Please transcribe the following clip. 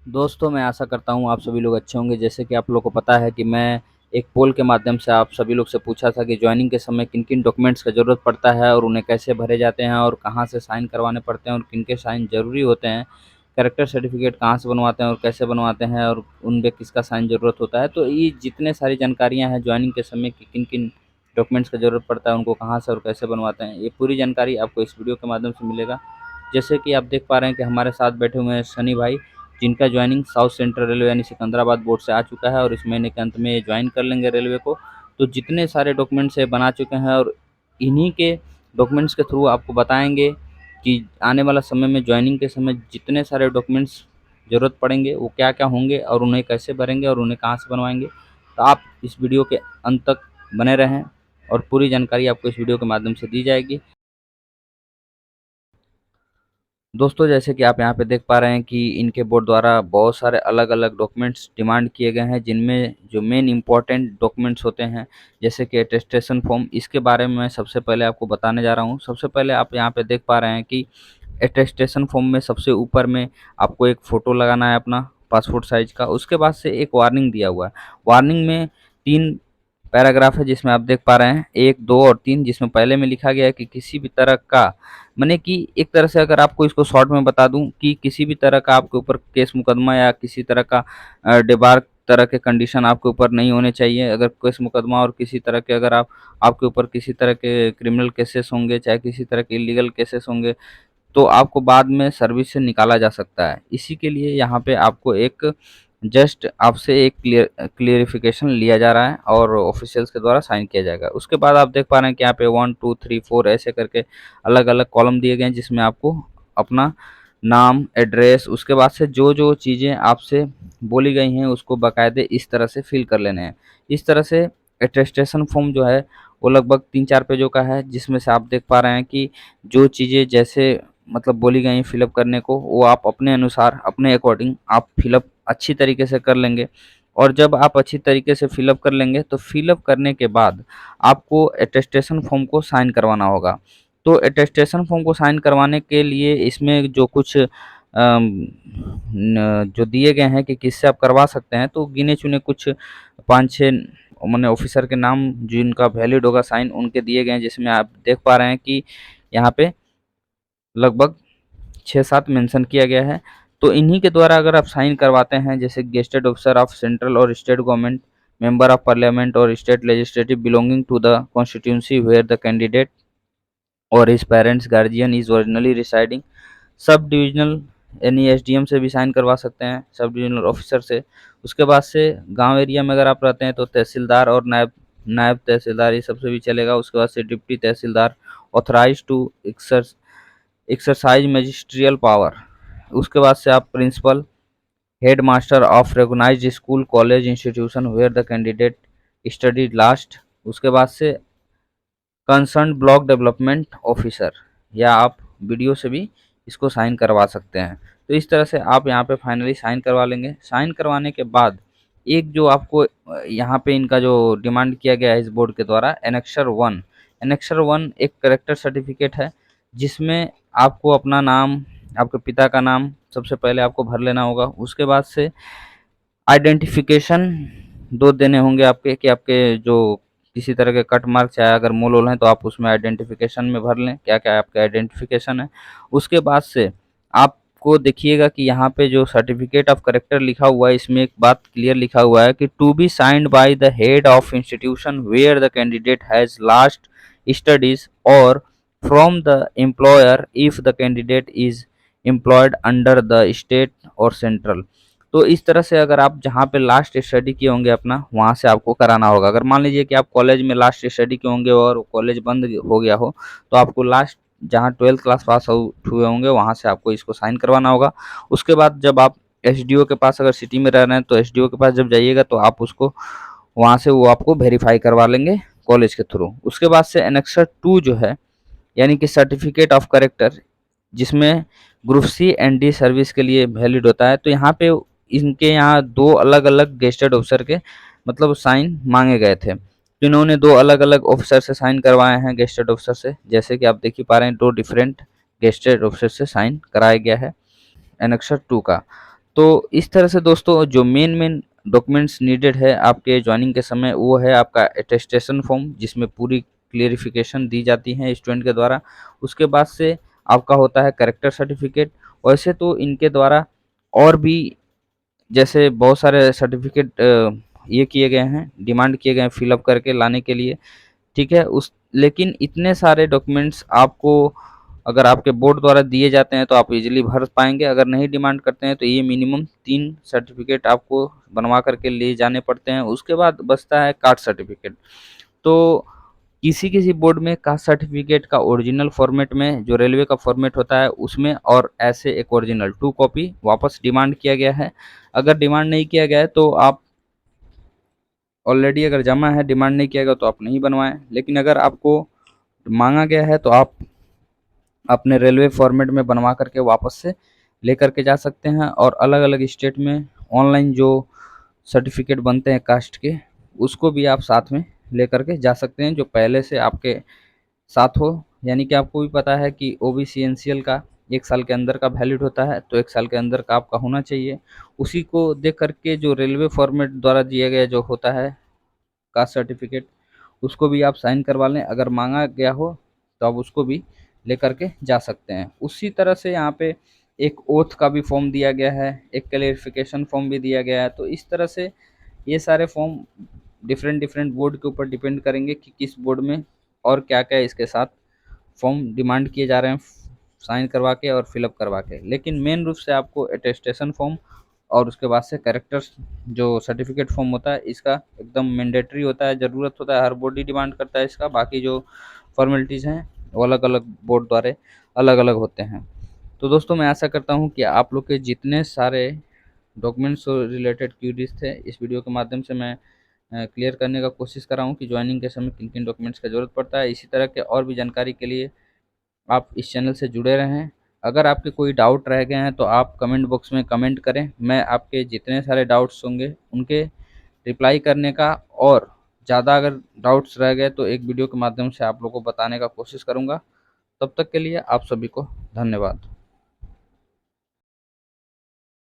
दोस्तों, मैं आशा करता हूँ आप सभी लोग अच्छे होंगे। जैसे कि आप लोग को पता है कि मैं एक पोल के माध्यम से आप सभी लोग से पूछा था कि जॉइनिंग के समय किन-किन डॉक्यूमेंट्स का ज़रूरत पड़ता है और उन्हें कैसे भरे जाते हैं और कहाँ से साइन करवाने पड़ते हैं और किनके साइन ज़रूरी होते हैं। कैरेक्टर सर्टिफ़िकेट कहाँ से बनवाते हैं और कैसे बनवाते हैं और उनमें किसका साइन ज़रूरत होता है। तो ये जितने सारी जानकारियाँ हैं जॉइनिंग के समय कि किन-किन डॉक्यूमेंट्स का ज़रूरत पड़ता है, उनको कहाँ से और कैसे बनवाते हैं, ये पूरी जानकारी आपको इस वीडियो के माध्यम से मिलेगा। जैसे कि आप देख पा रहे हैं कि हमारे साथ बैठे हुए हैं सनी भाई, जिनका ज्वाइनिंग साउथ सेंट्रल रेलवे यानी सिकंदराबाद बोर्ड से आ चुका है और इस महीने के अंत में ये ज्वाइन कर लेंगे रेलवे को। तो जितने सारे डॉक्यूमेंट्स ये बना चुके हैं और इन्हीं के डॉक्यूमेंट्स के थ्रू आपको बताएँगे कि आने वाला समय में ज्वाइनिंग के समय जितने सारे डॉक्यूमेंट्स ज़रूरत पड़ेंगे, वो क्या-क्या होंगे और उन्हें कैसे भरेंगे और उन्हें कहाँ से बनवाएँगे। तो आप इस वीडियो के अंत तक बने रहें और पूरी जानकारी आपको इस वीडियो के माध्यम से दी जाएगी। दोस्तों, जैसे कि आप यहाँ पे देख पा रहे हैं कि इनके बोर्ड द्वारा बहुत सारे अलग-अलग डॉक्यूमेंट्स डिमांड किए गए हैं, जिनमें जो मेन इम्पोर्टेंट डॉक्यूमेंट्स होते हैं, जैसे कि अटेस्टेशन फॉर्म। इसके बारे में मैं सबसे पहले आपको बताने जा रहा हूँ। सबसे पहले आप यहाँ पे देख पा रहे हैं कि अटेस्टेशन फॉर्म में सबसे ऊपर में आपको एक फ़ोटो लगाना है अपना पासपोर्ट साइज़ का। उसके बाद से एक वार्निंग दिया हुआ है। वार्निंग में 3 पैराग्राफ है, जिसमें आप देख पा रहे हैं 1, 2 और 3, जिसमें पहले में लिखा गया है कि किसी भी तरह का, माने कि एक तरह से अगर आपको इसको शॉर्ट में बता दूं कि किसी भी तरह का आपके ऊपर केस मुकदमा या किसी तरह का डिबार तरह के कंडीशन आपके ऊपर नहीं होने चाहिए। अगर केस मुकदमा और किसी तरह के अगर आपके ऊपर किसी तरह के क्रिमिनल केसेस होंगे, चाहे किसी तरह के इलीगल केसेस होंगे, तो आपको बाद में सर्विस से निकाला जा सकता है। इसी के लिए यहाँ पे आपको एक जस्ट आपसे एक क्लियरिफिकेशन लिया जा रहा है और ऑफिशियल्स के द्वारा साइन किया जाएगा। उसके बाद आप देख पा रहे हैं कि यहाँ पे 1, 2, 3, 4 ऐसे करके अलग-अलग कॉलम दिए गए हैं, जिसमें आपको अपना नाम, एड्रेस, उसके बाद से जो-जो चीज़ें आपसे बोली गई हैं, उसको बाकायदे इस तरह से फिल कर लेने हैं। इस तरह से अटेस्टेशन फॉर्म जो है, वो लगभग 3-4 पेजों का है, जिसमें से आप देख पा रहे हैं कि जो चीज़ें जैसे मतलब बोली गई फ़िलअप करने को, वो आप अपने अनुसार, अपने अकॉर्डिंग आप फ़िलअप अच्छी तरीके से कर लेंगे। और जब आप अच्छी तरीके से फ़िलअप कर लेंगे, तो फ़िलअप करने के बाद आपको अटेस्टेशन फ़ॉर्म को साइन करवाना होगा। तो अटेस्टेशन फ़ॉर्म को साइन करवाने के लिए इसमें जो कुछ जो दिए गए हैं कि किससे आप करवा सकते हैं, तो गिने-चुने कुछ 5-6 माने ऑफ़िसर के नाम जिनका वैलिड होगा साइन, उनके दिए गए हैं, जिसमें आप देख पा रहे हैं कि यहाँ पे लगभग 6-7 मेंशन किया गया है। तो इन्हीं के द्वारा अगर आप साइन करवाते हैं, जैसे गेज़ेटेड ऑफिसर ऑफ सेंट्रल और state government, member of parliament और state legislative belonging to the constituency where the candidate और his parents guardian is originally residing, sub divisional यानी एसडीएम से भी साइन करवा सकते हैं, सब डिविजनल ऑफिसर से। उसके बाद से गांव एरिया में अगर आप रहते हैं तो तहसीलदार और नायब नायब तहसीलदार, ये सबसे भी चलेगा। उसके बाद से डिप्टी तहसीलदार authorise to exercise magisterial power. उसके बाद से आप principal, head master of recognised school, college, institution where the candidate studied last. उसके बाद से कंसर्न ब्लॉक डेवलपमेंट ऑफिसर, या आप वीडियो से भी इसको साइन करवा सकते हैं। तो इस तरह से आप यहाँ पे फाइनली साइन करवा लेंगे। साइन करवाने के बाद एक जो आपको यहाँ पे इनका जो डिमांड किया गया है इस बोर्ड के द्वारा, एनेक्सर 1। एनेक्सर 1 एक कैरेक्टर सर्टिफिकेट है, जिसमें आपको अपना नाम, आपके पिता का नाम सबसे पहले आपको भर लेना होगा। उसके बाद से आइडेंटिफिकेशन 2 देने होंगे आपके, कि आपके जो किसी तरह के कट मार्क चाहे अगर मोल-वोल हैं, तो आप उसमें आइडेंटिफिकेशन में भर लें, क्या-क्या आपका आइडेंटिफिकेशन है। उसके बाद से आपको देखिएगा कि यहाँ पे जो सर्टिफिकेट ऑफ कैरेक्टर लिखा हुआ है, इसमें एक बात क्लियर लिखा हुआ है कि to be signed by the head of institution where the candidate has last studies और from the employer if the candidate is employed under the state और सेंट्रल। तो इस तरह से अगर आप जहाँ पे लास्ट स्टडी किए होंगे अपना, वहाँ से आपको कराना होगा। अगर मान लीजिए कि आप कॉलेज में लास्ट स्टडी किए होंगे और कॉलेज बंद हो गया हो, तो आपको लास्ट जहाँ 12th क्लास पास आउट हुए होंगे, वहाँ से आपको इसको साइन करवाना होगा। उसके बाद जब आप एसडीओ के पास अगर सिटी में रह रहे हैं, तो एसडीओ के पास जब जाइएगा, तो आप उसको वहाँ से वो आपको वेरीफाई करवा लेंगे कॉलेज के थ्रू। उसके बाद से एनेक्सर 2 जो है, यानी कि सर्टिफिकेट ऑफ कैरेक्टर, जिसमें group C and D service के लिए वैलिड होता है। तो यहाँ पे इनके यहाँ 2 अलग-अलग गेस्टेड ऑफिसर के मतलब साइन माँगे गए थे। तो इन्होंने 2 अलग-अलग ऑफिसर से साइन करवाए हैं, गेस्टेड ऑफिसर से। जैसे कि आप देख ही पा रहे हैं, 2 डिफरेंट गेस्टेड ऑफिसर से साइन कराया गया है एनेक्सर 2 का। तो इस तरह से दोस्तों जो मेन डॉक्यूमेंट्स नीडेड है आपके ज्वाइनिंग के समय, वो है आपका अटेस्टेशन फॉर्म, जिसमें पूरी क्लेरिफिकेशन दी जाती है स्टूडेंट के द्वारा। उसके बाद से आपका होता है कैरेक्टर सर्टिफिकेट। वैसे तो इनके द्वारा और भी जैसे बहुत सारे सर्टिफिकेट ये किए गए हैं, डिमांड किए गए हैं फिलअप करके लाने के लिए, ठीक है। उस लेकिन इतने सारे डॉक्यूमेंट्स आपको अगर आपके बोर्ड द्वारा दिए जाते हैं तो आप इजीली भर पाएंगे। अगर नहीं डिमांड करते हैं तो ये मिनिमम 3 सर्टिफिकेट आपको बनवा करके ले जाने पड़ते हैं। उसके बाद बचता है कास्ट सर्टिफिकेट। तो किसी-किसी बोर्ड में कास्ट सर्टिफिकेट का ओरिजिनल फॉर्मेट में जो रेलवे का फॉर्मेट होता है उसमें, और ऐसे एक ओरिजिनल 2 कॉपी वापस डिमांड किया गया है। अगर डिमांड नहीं किया गया है तो आप ऑलरेडी, अगर जमा है डिमांड नहीं किया गया तो आप नहीं बनवाएं। लेकिन अगर आपको मांगा गया है तो आप अपने रेलवे फॉर्मेट में बनवा करके वापस से लेकर के जा सकते हैं। और अलग अलग स्टेट में ऑनलाइन जो सर्टिफिकेट बनते हैं कास्ट के, उसको भी आप साथ में लेकर के जा सकते हैं, जो पहले से आपके साथ हो। यानी कि आपको भी पता है कि ओबीसी एनसीएल का 1 साल के अंदर का वैलिड होता है, तो 1 साल के अंदर का आपका होना चाहिए। उसी को देख करके जो रेलवे फॉर्मेट द्वारा दिया गया जो होता है कास्ट सर्टिफिकेट, उसको भी आप साइन करवा लें। अगर मांगा गया हो तो आप उसको भी लेकर के जा सकते हैं। उसी तरह से यहाँ पे एक ओथ का भी फॉर्म दिया गया है, एक क्लेरिफिकेशन फॉर्म भी दिया गया है। तो इस तरह से ये सारे फॉर्म डिफरेंट डिफरेंट बोर्ड के ऊपर डिपेंड करेंगे कि किस बोर्ड में और क्या क्या इसके साथ फॉर्म डिमांड किए जा रहे हैं साइन करवा के और फिलअप करवा के। लेकिन मेन रूप से आपको अटेस्टेशन फॉर्म और उसके बाद से कैरेक्टर्स जो सर्टिफिकेट फॉर्म होता है इसका एकदम मैंडेटरी होता है, ज़रूरत होता है, हर बोर्ड ही डिमांड करता है इसका। बाकी जो फॉर्मेलिटीज़ हैं वो अलग अलग बोर्ड द्वारा अलग अलग होते हैं। तो दोस्तों मैं आशा करता हूँ कि आप लोग के जितने सारे डॉक्यूमेंट्स से रिलेटेड क्यूरीज थे, इस वीडियो के माध्यम से मैं क्लियर करने का कोशिश कर रहा हूँ कि ज्वाइनिंग के समय किन किन डॉक्यूमेंट्स का ज़रूरत पड़ता है। इसी तरह के और भी जानकारी के लिए आप इस चैनल से जुड़े रहें। अगर आपके कोई डाउट रह गए हैं तो आप कमेंट बॉक्स में कमेंट करें, मैं आपके जितने सारे डाउट्स होंगे उनके रिप्लाई करने का, और ज़्यादा अगर डाउट्स रह गए तो एक वीडियो के माध्यम से आप लोगों को बताने का कोशिश करूँगा। तब तक के लिए आप सभी को धन्यवाद।